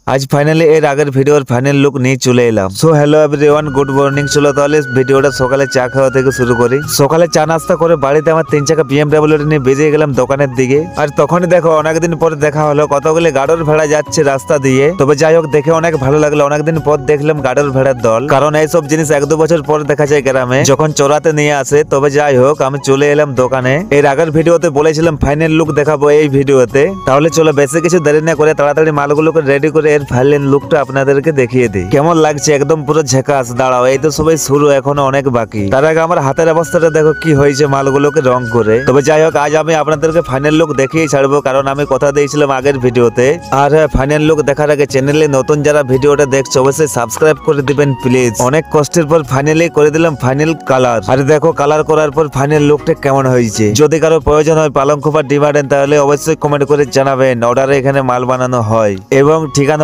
আজ ফাইনালি এর আগের ভিডিওর ফাইনাল লুক নিয়ে চলে এলাম। So hello everyone, good morning. চলো তাহলে ভিডিওটা সকালে চা খাওয়া থেকে শুরু করি। সকালে চা নাস্তা করে বাড়িতে আমার 3 চাকা BMW নিয়ে বেরিয়ে গেলাম দোকানের দিকে। আর তখনই দেখো অনেকদিন পরে দেখা হলো, কতগুলি গাড়োর ভেড়া যাচ্ছে রাস্তা দিয়ে। তবে যাই হোক, দেখে অনেক ভালো লাগলো। অনেকদিন পর দেখলাম গাড়োর ভেড়ার দল, কারণ এইসব জিনিস 1-2 বছর পর দেখা যায় গ্রামে যখন চড়াতে নিয়ে আসে। তবে যাই হোক, আমি চলে এলাম দোকানে। এর আগের ভিডিওতে বলেছিলাম ফাইনাল লুক দেখাবো এই ভিডিওতে। তাহলে চলো বেশি কিছু দেরি না করে তাড়াতাড়ি মালগুলোকে রেডি করে এর ফাইনাল লুকটা আপনাদেরকে দেখিয়ে দিই। কেমন লাগছে? একদম পুরো ঝাকাস। দাঁড়াও, এই তো সবাই শুরু, এখনো অনেক বাকি। তার আগে আমার হাতের অবস্থাটা দেখো কি হয়েছে মালগুলোকে রং করে। তবে যাই হোক, আজ আমি আপনাদেরকে ফাইনাল লুক দেখিয়ে ছাড়বো, কারণ আমি কথা দিয়েছিলাম আগের ভিডিওতে। আর ফাইনাল লুক দেখার আগে চ্যানেলে নতুন যারা ভিডিওটা দেখছো অবশ্যই সাবস্ক্রাইব করে দিবেন প্লিজ। অনেক কষ্টের পর ফাইনালি করে দিলাম ফাইনাল কালার। আর দেখো কালার করার পর ফাইনাল লুকটা কেমন হয়েছে। যদি কারো প্রয়োজন হয় পালং খোপা ডিমান্ড, তাহলে অবশ্যই কমেন্ট করে জানাবেন। অর্ডারে এখানে মাল বানানো হয় এবং ঠিকানা